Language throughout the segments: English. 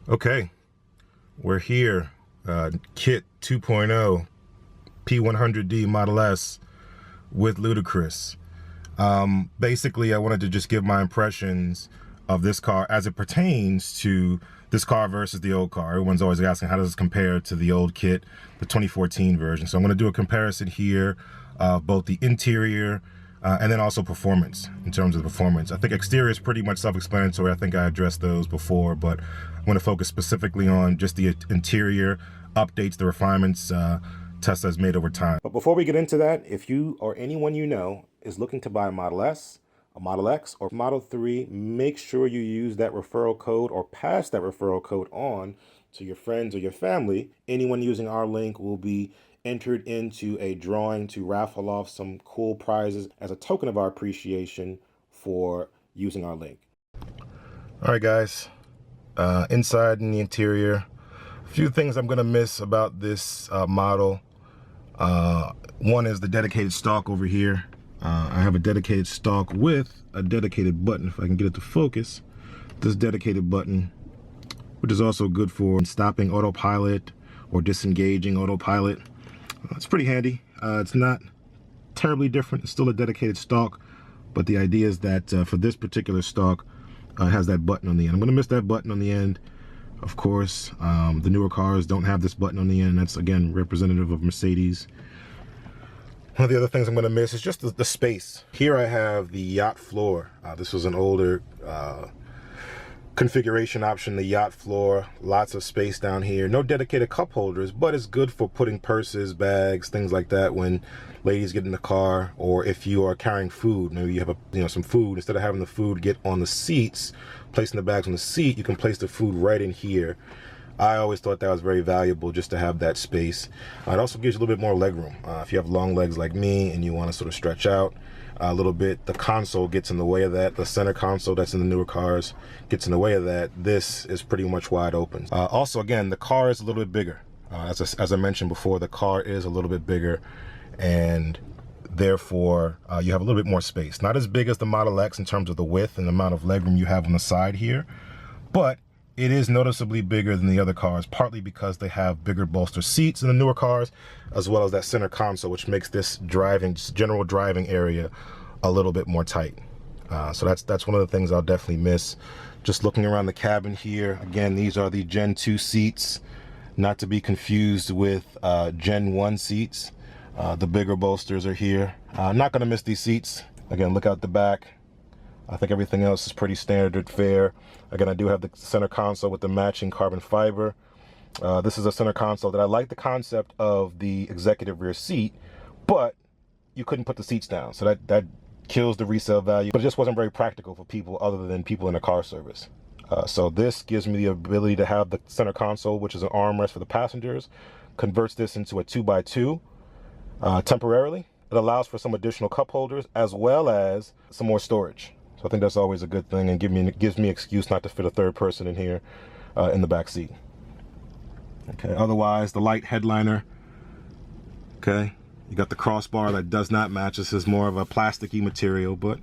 Okay, we're here. Kit 2.0 P100D Model S with Ludacris. Basically, I wanted to just give my impressions of this car as it pertains to this car versus the old car. Everyone's always asking, how does this compare to the old Kit, the 2014 version? So I'm going to do a comparison here of both the interior and then also performance, in terms of the performance. I think exterior is pretty much self-explanatory. I think I addressed those before, but I'm going to focus specifically on just the interior updates, the refinements Tesla's made over time. But before we get into that, if you or anyone you know is looking to buy a Model S, a Model X, or Model 3, make sure you use that referral code or pass that referral code on to your friends or your family. Anyone using our link will be entered into a drawing to raffle off some cool prizes as a token of our appreciation for using our link. All right, guys, inside in the interior, a few things I'm gonna miss about this model. One is the dedicated stalk over here. I have a dedicated stalk with a dedicated button, if I can get it to focus. This dedicated button, which is also good for stopping autopilot or disengaging autopilot. It's pretty handy. It's not terribly different. It's still a dedicated stalk, but the idea is that for this particular stalk, it has that button on the end. I'm going to miss that button on the end. Of course, the newer cars don't have this button on the end. That's, again, representative of Mercedes. One of the other things I'm going to miss is just the space. Here I have the yacht floor. This was an older configuration option, the yacht floor. Lots of space down here. No dedicated cup holders, but it's good for putting purses, bags, things like that when ladies get in the car, or if you are carrying food. Maybe you have some food. Instead of having the food get on the seats, placing the bags on the seat, you can place the food right in here. I always thought that was very valuable, just to have that space. It also gives you a little bit more leg room. If you have long legs like me and you want to sort of stretch out a little bit, the console gets in the way of that. The center console that's in the newer cars gets in the way of that. This is pretty much wide open. Also, again, the car is a little bit bigger. As I mentioned before, the car is a little bit bigger, and therefore you have a little bit more space. Not as big as the Model X in terms of the width and the amount of legroom you have on the side here, but it is noticeably bigger than the other cars, partly because they have bigger bolster seats in the newer cars, as well as that center console, which makes this general driving area a little bit more tight. So that's one of the things I'll definitely miss. Just looking around the cabin here, again, these are the Gen 2 seats, not to be confused with Gen 1 seats. The bigger bolsters are here. I'm not gonna miss these seats. Again, look out the back. I think everything else is pretty standard fare. Again, I do have the center console with the matching carbon fiber. This is a center console that I like the concept of the executive rear seat, but you couldn't put the seats down. So that kills the resale value, but it just wasn't very practical for people other than people in a car service. So this gives me the ability to have the center console, which is an armrest for the passengers, converts this into a 2x2 temporarily. It allows for some additional cup holders as well as some more storage. So I think that's always a good thing, and gives me excuse not to fit a third person in here in the back seat. Okay, otherwise the light headliner. Okay, you got the crossbar that does not match. This is more of a plasticky material, but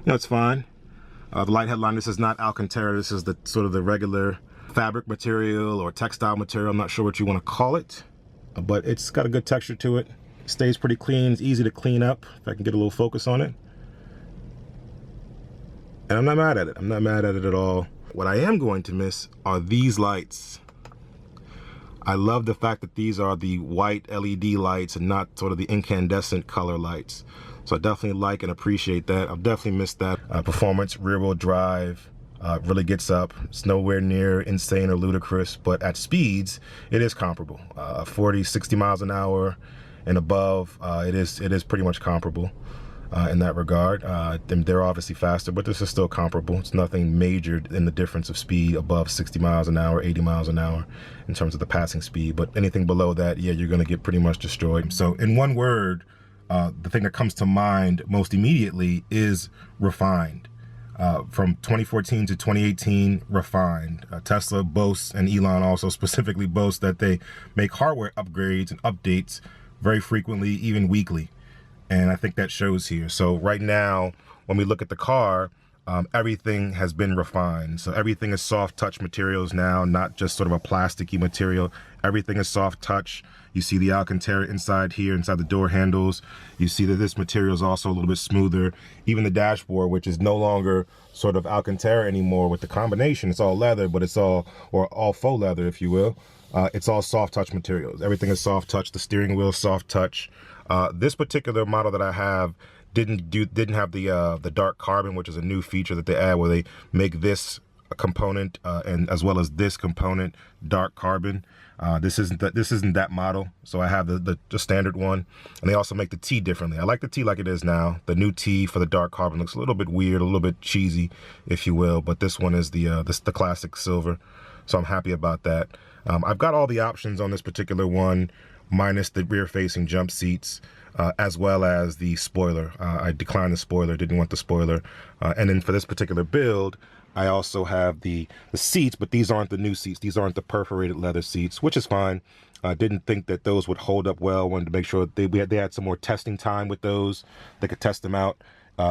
it's fine. The light headliner, this is not Alcantara. This is the sort of the regular fabric material or textile material. I'm not sure what you want to call it, but it's got a good texture to it. Stays pretty clean. It's easy to clean up if I can get a little focus on it. And I'm not mad at it. I'm not mad at it at all. What I am going to miss are these lights. I love the fact that these are the white LED lights and not sort of the incandescent color lights. So I definitely like and appreciate that. I'll definitely miss that. Performance, rear-wheel drive, really gets up. It's nowhere near insane or ludicrous, but at speeds, it is comparable. 40, 60 miles an hour and above, it is pretty much comparable. In that regard. They're obviously faster, but this is still comparable. It's nothing major in the difference of speed above 60 miles an hour, 80 miles an hour in terms of the passing speed, but anything below that, yeah, you're gonna get pretty much destroyed. So in one word, the thing that comes to mind most immediately is refined. From 2014 to 2018, refined. Tesla boasts, and Elon also specifically boasts, that they make hardware upgrades and updates very frequently, even weekly. And I think that shows here. So right now, when we look at the car, everything has been refined. So everything is soft touch materials now, not just sort of a plasticky material. Everything is soft touch. You see the Alcantara inside here, inside the door handles. You see that this material is also a little bit smoother. Even the dashboard, which is no longer sort of Alcantara anymore with the combination. It's all leather, but it's all faux leather, if you will. It's all soft touch materials. Everything is soft touch. The steering wheel is soft touch. This particular model that I have didn't have the dark carbon, which is a new feature that they add, where they make this a component and as well as this component dark carbon. This isn't that model, so I have the standard one, and they also make the T differently. I like the T like it is now. The new T for the dark carbon looks a little bit weird, a little bit cheesy, if you will, but this one is the classic silver, so I'm happy about that. I've got all the options on this particular one, minus the rear-facing jump seats, as well as the spoiler. I declined the spoiler, didn't want the spoiler. And then for this particular build, I also have the seats, but these aren't the new seats. These aren't the perforated leather seats, which is fine. I didn't think that those would hold up well. Wanted to make sure they had some more testing time with those. They could test them out,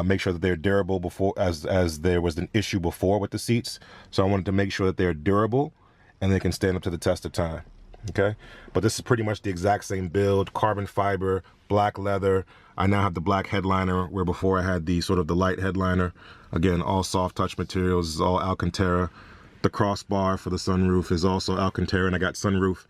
make sure that they're durable before, as there was an issue before with the seats. So I wanted to make sure that they're durable and they can stand up to the test of time. Okay, but this is pretty much the exact same build, carbon fiber, black leather. I now have the black headliner, where before I had the sort of the light headliner. Again, all soft touch materials, this is all Alcantara. The crossbar for the sunroof is also Alcantara, and I got sunroof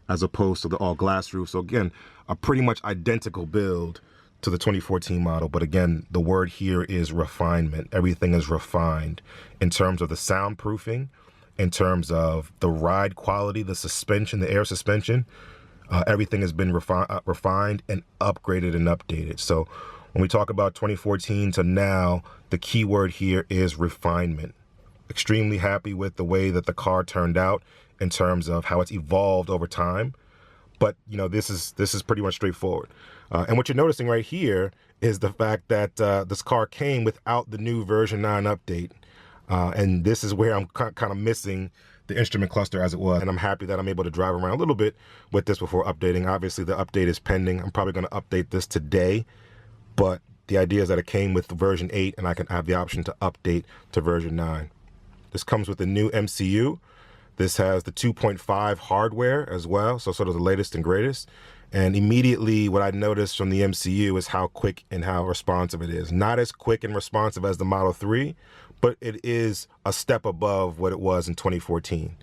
as opposed to the all glass roof. So again, a pretty much identical build to the 2014 model, but again, the word here is refinement. Everything is refined in terms of the soundproofing, in terms of the ride quality, the suspension, the air suspension. Everything has been refined and upgraded and updated. So when we talk about 2014 to now, the key word here is refinement. Extremely happy with the way that the car turned out in terms of how it's evolved over time. But you know, this is pretty much straightforward. And what you're noticing right here is the fact that this car came without the new version 9 update. And this is where I'm kind of missing the instrument cluster as it was. And I'm happy that I'm able to drive around a little bit with this before updating. Obviously, the update is pending. I'm probably going to update this today. But the idea is that it came with version 8, and I can have the option to update to version 9. This comes with a new MCU. This has the 2.5 hardware as well, so sort of the latest and greatest. And immediately what I noticed from the MCU is how quick and how responsive it is. Not as quick and responsive as the Model 3, but it is a step above what it was in 2014.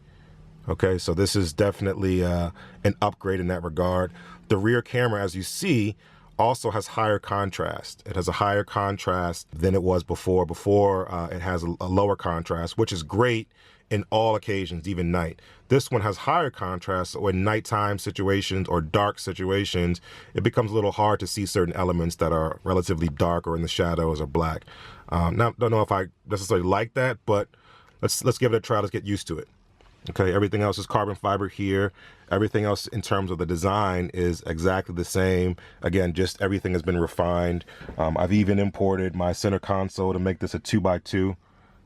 Okay, so this is definitely an upgrade in that regard. The rear camera, as you see, also has higher contrast. It has a higher contrast than it was before. Before, it has a lower contrast, which is great in all occasions, even night. This one has higher contrast, so in nighttime situations or dark situations, it becomes a little hard to see certain elements that are relatively dark or in the shadows or black. Now, don't know if I necessarily like that, but let's give it a try. Let's get used to it. Okay, everything else is carbon fiber here. Everything else in terms of the design is exactly the same. Again, just everything has been refined. I've even imported my center console to make this a 2x2.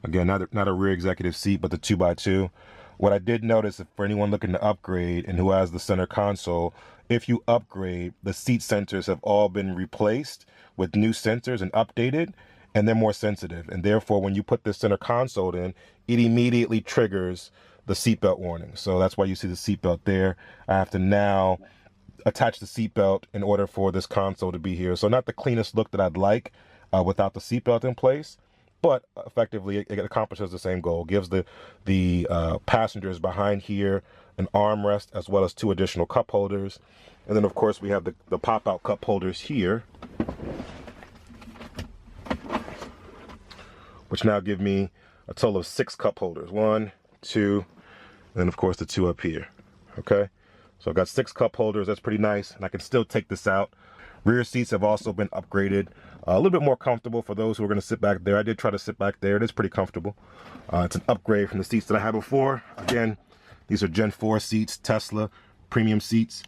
Again, not a rear executive seat, but the 2x2. What I did notice, for anyone looking to upgrade and who has the center console, if you upgrade, the seat centers have all been replaced with new sensors and updated, and they're more sensitive. And therefore, when you put this center console in, it immediately triggers the seatbelt warning. So that's why you see the seatbelt there. I have to now attach the seatbelt in order for this console to be here. So not the cleanest look that I'd like without the seatbelt in place, but effectively it accomplishes the same goal. Gives the passengers behind here an armrest as well as 2 additional cup holders. And then of course we have the pop-out cup holders here, which now give me a total of 6 cup holders. 1, 2, and then of course the 2 up here. Okay, so I've got 6 cup holders. That's pretty nice, and I can still take this out. Rear seats have also been upgraded, a little bit more comfortable for those who are going to sit back there. I did try to sit back there. It is pretty comfortable. It's an upgrade from the seats that I had before. Again, these are Gen 4 seats, Tesla premium seats,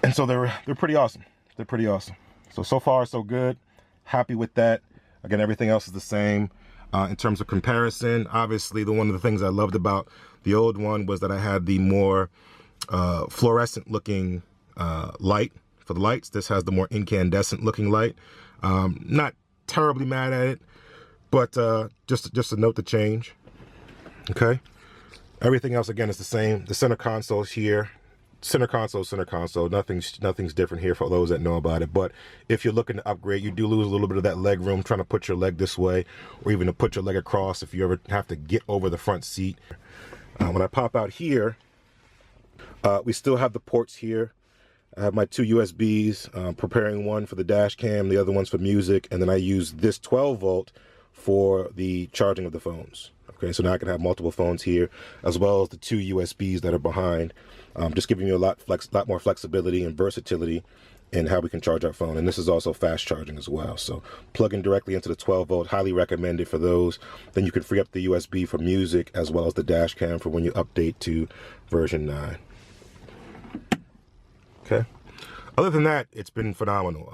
and so they're pretty awesome. They're pretty awesome. So far so good. Happy with that. Again, everything else is the same. In terms of comparison, obviously one of the things I loved about the old one was that I had the more fluorescent looking light for the lights. This has the more incandescent looking light. Not terribly mad at it, But just to note the change. Okay. Everything else again is the same. The center console is here. Center console. Nothing's different here for those that know about it. But if you're looking to upgrade, you do lose a little bit of that leg room trying to put your leg this way, or even to put your leg across if you ever have to get over the front seat. When I pop out here, we still have the ports here. I have my 2 USBs, preparing one for the dash cam, the other one's for music, and then I use this 12 volt for the charging of the phones. Okay, so now I can have multiple phones here, as well as the 2 USBs that are behind, just giving you a lot more flexibility and versatility in how we can charge our phone. And this is also fast charging as well. So plugging directly into the 12 volt, highly recommended for those. Then you can free up the USB for music as well as the dash cam for when you update to version 9. Okay. Other than that, it's been phenomenal.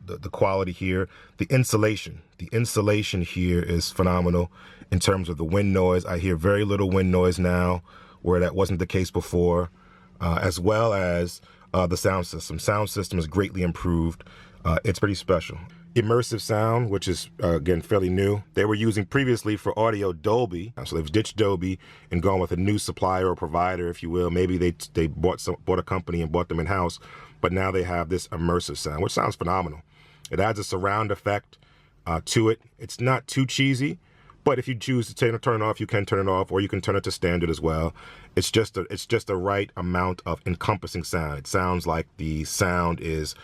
The quality here, the insulation here is phenomenal in terms of the wind noise. I hear very little wind noise now, where that wasn't the case before, as well as the sound system. Sound system is greatly improved. It's pretty special. Immersive sound, which is again fairly new. They were using previously for audio Dolby, so they've ditched Dolby and gone with a new supplier or provider, if you will. Maybe they bought a company and bought them in house, but now they have this immersive sound, which sounds phenomenal. It adds a surround effect to it. It's not too cheesy, but if you choose to turn it off, you can turn it off, or you can turn it to standard as well. It's just the right amount of encompassing sound. It sounds like the sound is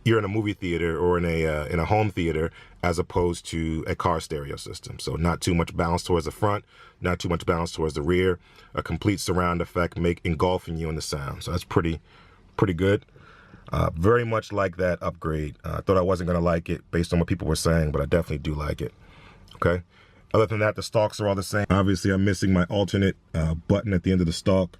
you're in a movie theater or in a home theater, as opposed to a car stereo system. So not too much balance towards the front, not too much balance towards the rear. A complete surround effect, engulfing you in the sound. So that's pretty good. Very much like that upgrade. I thought I wasn't gonna like it based on what people were saying, but I definitely do like it. Okay. Other than that, the stalks are all the same. Obviously, I'm missing my alternate button at the end of the stalk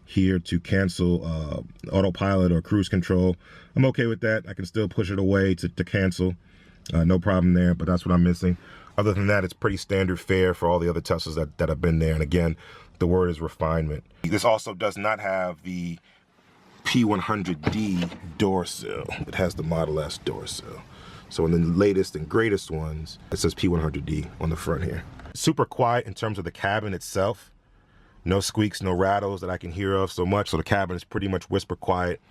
here to cancel autopilot or cruise control. I'm okay with that. I can still push it away to cancel. No problem there, but that's what I'm missing. Other than that, it's pretty standard fare for all the other Teslas that have been there. And again, the word is refinement. This also does not have the P100D door sill. It has the Model S door sill. So in the latest and greatest ones, it says P100D on the front here. Super quiet in terms of the cabin itself. No squeaks, no rattles that I can hear of so much. So the cabin is pretty much whisper quiet.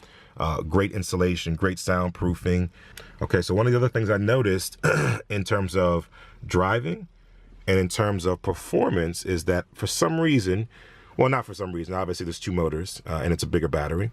Great insulation, great soundproofing. Okay, so one of the other things I noticed in terms of driving and in terms of performance is that for some reason, well, not for some reason, obviously there's 2 motors and it's a bigger battery.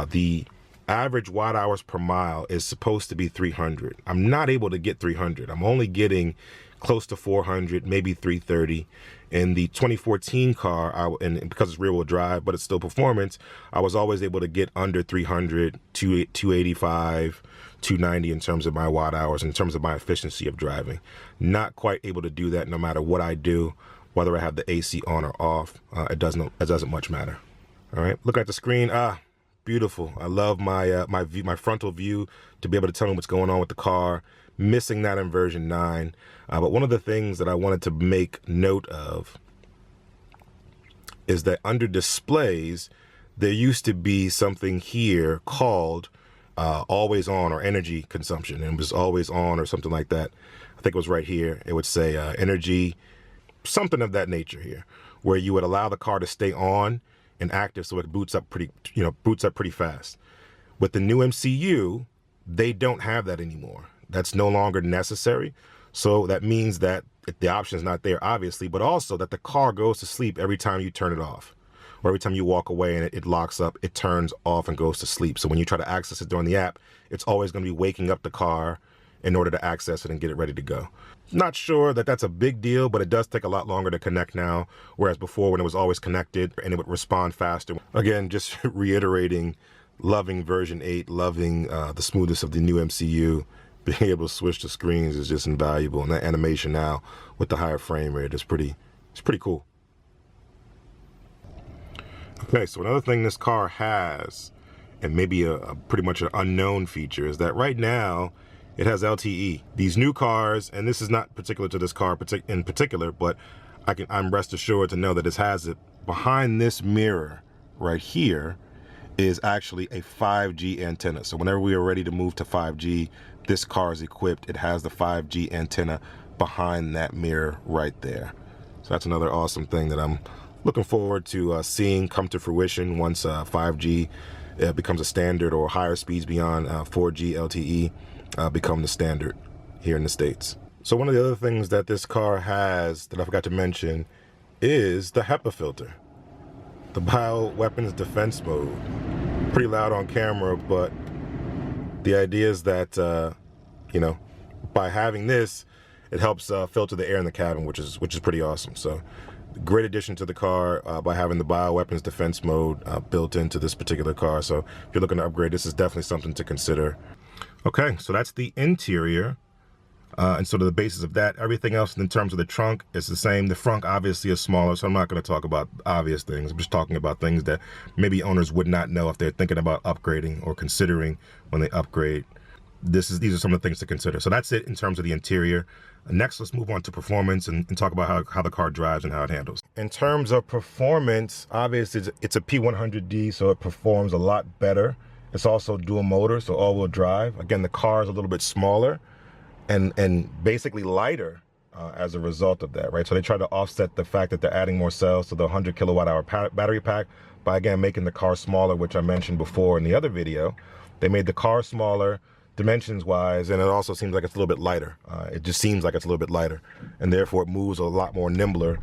The average watt hours per mile is supposed to be 300. I'm not able to get 300. I'm only getting close to 400, maybe 330. In the 2014 car, and because it's rear-wheel drive, but it's still performance, I was always able to get under 300, 285, 290 in terms of my watt hours, in terms of my efficiency of driving. Not quite able to do that no matter what I do, whether I have the AC on or off. It doesn't much matter. All right, look at the screen. Beautiful. I love my frontal view to be able to tell me what's going on with the car. Missing that in version 9. But one of the things that I wanted to make note of is that under displays, there used to be something here called always on or energy consumption. And it was always on or something like that. I think it was right here. It would say energy, something of that nature here, where you would allow the car to stay on and active so it boots up pretty fast. With the new MCU, they don't have that anymore. That's no longer necessary. So that means that the option is not there, obviously, but also that the car goes to sleep every time you turn it off, or every time you walk away and it locks up, it turns off and goes to sleep. So when you try to access it during the app, it's always going to be waking up the car in order to access it and get it ready to go. Not sure that that's a big deal, but it does take a lot longer to connect now, whereas before when it was always connected and it would respond faster. Again, just reiterating, loving version 8, loving the smoothness of the new MCU. Being able to switch the screens is just invaluable, and that animation now with the higher frame rate is pretty cool. Okay, so another thing this car has, and maybe a pretty much an unknown feature, is that right now it has LTE. These new cars, and this is not particular to this car in particular, but I'm rest assured to know that it has it. Behind this mirror right here is actually a 5G antenna. So whenever we are ready to move to 5G, this car is equipped. It has the 5G antenna behind that mirror right there. So that's another awesome thing that I'm looking forward to seeing come to fruition once 5G becomes a standard, or higher speeds beyond 4G LTE become the standard here in the States. So one of the other things that this car has that I forgot to mention is the HEPA filter, the bioweapons defense mode. Pretty loud on camera, but the idea is that you know, by having this, it helps filter the air in the cabin, which is pretty awesome. So great addition to the car by having the bioweapons defense mode built into this particular car. So if you're looking to upgrade, this is definitely something to consider. Okay, so that's the interior and sort of the basis of that. Everything else in terms of the trunk is the same. The front obviously is smaller, so I'm not going to talk about obvious things. I'm just talking about things that maybe owners would not know if they're thinking about upgrading or considering when they upgrade. These are some of the things to consider. So that's it in terms of the interior. Next, let's move on to performance and talk about how the car drives and how it handles. In terms of performance, obviously it's a P100D, so it performs a lot better. It's also dual motor, so all-wheel drive. Again, the car is a little bit smaller and basically lighter as a result of that, right? So they try to offset the fact that they're adding more cells to the 100 kilowatt-hour battery pack by, again, making the car smaller, which I mentioned before in the other video. They made the car smaller dimensions wise, and it also seems like it's a little bit lighter. It just seems like it's a little bit lighter, and therefore it moves a lot more nimbler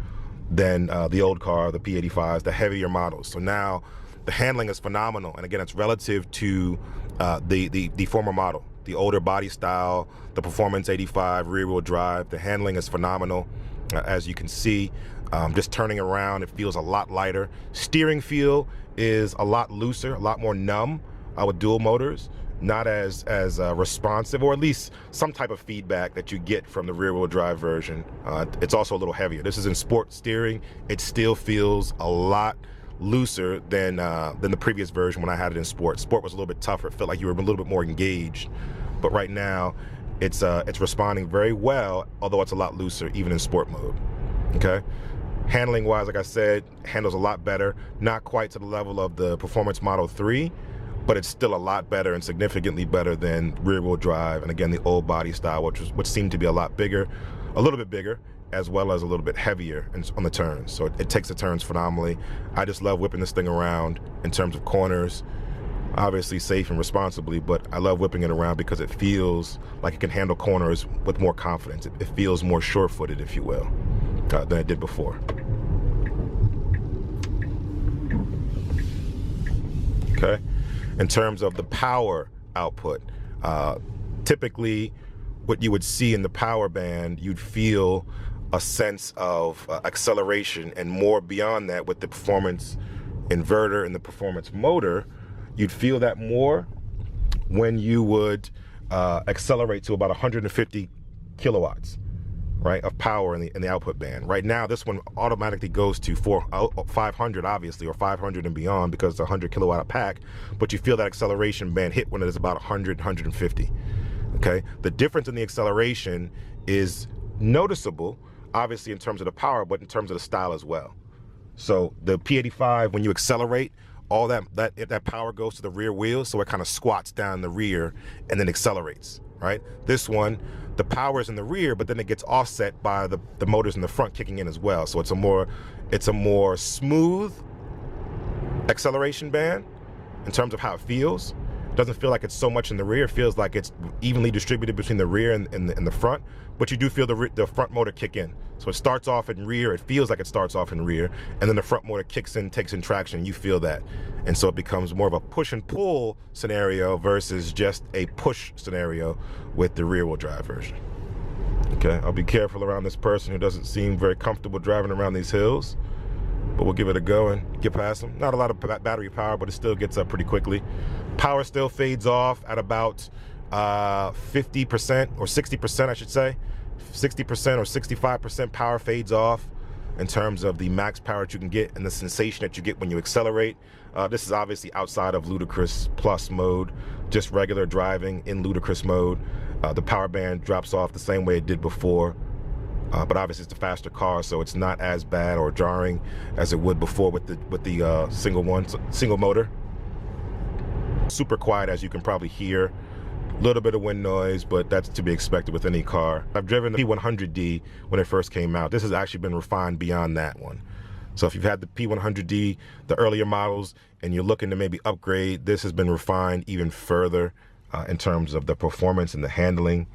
than the old car, the P85s, the heavier models. So now the handling is phenomenal, and again, it's relative to the former model, the older body style, the Performance 85 rear-wheel drive. The handling is phenomenal, as you can see. Just turning around, it feels a lot lighter. Steering feel is a lot looser, a lot more numb with dual motors. Not as responsive, or at least some type of feedback that you get from the rear-wheel drive version. It's also a little heavier. This is in sport steering. It still feels a lot looser than the previous version when I had it in sport. Sport was a little bit tougher. It felt like you were a little bit more engaged. But right now, it's responding very well, although it's a lot looser, even in sport mode. Okay. Handling-wise, like I said, handles a lot better. Not quite to the level of the Performance Model 3. But it's still a lot better and significantly better than rear-wheel drive, and again, the old body style, which seemed to be a lot bigger, a little bit bigger, as well as a little bit heavier on the turns. So it takes the turns phenomenally. I just love whipping this thing around in terms of corners, obviously safe and responsibly, but I love whipping it around because it feels like it can handle corners with more confidence. It feels more sure-footed, if you will, than it did before. Okay. In terms of the power output, typically what you would see in the power band, you'd feel a sense of acceleration, and more beyond that with the performance inverter and the performance motor, you'd feel that more when you would accelerate to about 150 kilowatts, right, of power in the output band. Right now, this one automatically goes to 500, obviously, or 500 and beyond, because it's a 100 kilowatt pack, but you feel that acceleration band hit when it is about 100, 150, okay? The difference in the acceleration is noticeable, obviously, in terms of the power, but in terms of the style as well. So the P85, when you accelerate, all that power goes to the rear wheels, so it kind of squats down the rear and then accelerates, right? This one, the power is in the rear, but then it gets offset by the motors in the front kicking in as well. So it's a more smooth acceleration band in terms of how it feels. It doesn't feel like it's so much in the rear. It feels like it's evenly distributed between the rear and the front, but you do feel the front motor kick in. So it starts off in rear, it feels like it starts off in rear, and then the front motor kicks in, takes in traction, you feel that. And so it becomes more of a push and pull scenario versus just a push scenario with the rear wheel drive version. Okay, I'll be careful around this person who doesn't seem very comfortable driving around these hills, but we'll give it a go and get past them. Not a lot of battery power, but it still gets up pretty quickly. Power still fades off at about 50% or 60%, I should say. 60% or 65% power fades off in terms of the max power that you can get and the sensation that you get when you accelerate. This is obviously outside of Ludicrous Plus mode, just regular driving in Ludicrous mode. The power band drops off the same way it did before, but obviously it's the faster car, so it's not as bad or jarring as it would before with the single motor. Super quiet, as you can probably hear A little bit of wind noise, but that's to be expected with any car. I've driven the P100D when it first came out. This has actually been refined beyond that one. So if you've had the P100D, the earlier models, and you're looking to maybe upgrade, this has been refined even further in terms of the performance and the handling.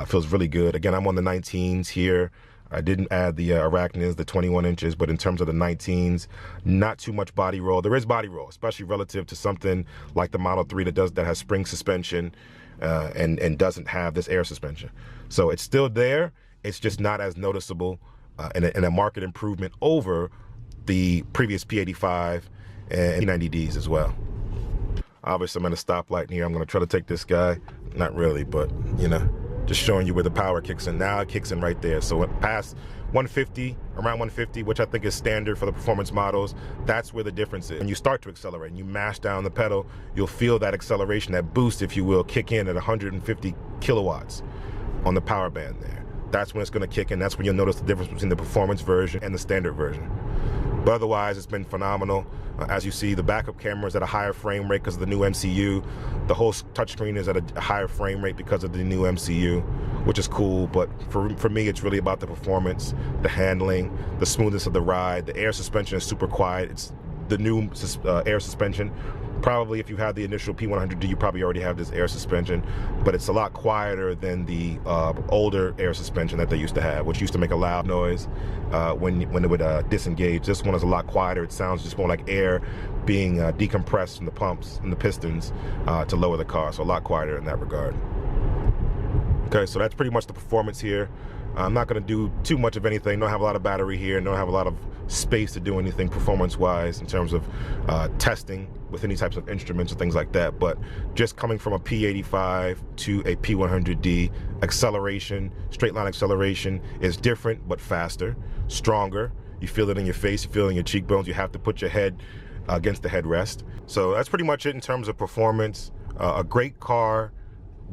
Feels really good. Again, I'm on the 19s here. I didn't add the arachnids, the 21 inches, but in terms of the 19s, not too much body roll. There is body roll, especially relative to something like the Model 3 that has spring suspension and doesn't have this air suspension. So it's still there. It's just not as noticeable and a market improvement over the previous P85 and P90Ds as well. Obviously, I'm at a stoplight here. I'm going to try to take this guy. Not really, but, you know, just showing you where the power kicks in. Now it kicks in right there. So past 150, around 150, which I think is standard for the performance models, that's where the difference is. When you start to accelerate and you mash down the pedal, you'll feel that acceleration, that boost, if you will, kick in at 150 kilowatts on the power band there. That's when it's going to kick in. That's when you'll notice the difference between the performance version and the standard version. But otherwise, it's been phenomenal. As you see, the backup camera is at a higher frame rate because of the new MCU. The whole touchscreen is at a higher frame rate because of the new MCU, which is cool. But for me, it's really about the performance, the handling, the smoothness of the ride. The air suspension is super quiet. It's the new air suspension. Probably if you had the initial P100D, you probably already have this air suspension, but it's a lot quieter than the older air suspension that they used to have, which used to make a loud noise when it would disengage. This one is a lot quieter. It sounds just more like air being decompressed from the pumps and the pistons to lower the car, so a lot quieter in that regard. Okay, so that's pretty much the performance here. I'm not going to do too much of anything. Don't have a lot of battery here. Don't have a lot of space to do anything performance-wise in terms of testing with any types of instruments or things like that. But just coming from a P85 to a P100D, acceleration, straight line acceleration is different but faster, stronger. You feel it in your face. You feel it in your cheekbones. You have to put your head against the headrest. So that's pretty much it in terms of performance. A great car,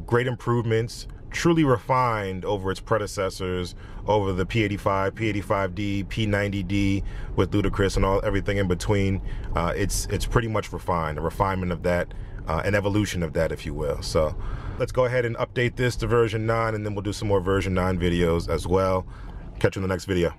great improvements, truly refined over its predecessors, over the P85, P85D, P90D with Ludacris and everything in between. It's pretty much refined, a refinement of that, an evolution of that, if you will. So let's go ahead and update this to version 9, and then we'll do some more version 9 videos as well. Catch you in the next video.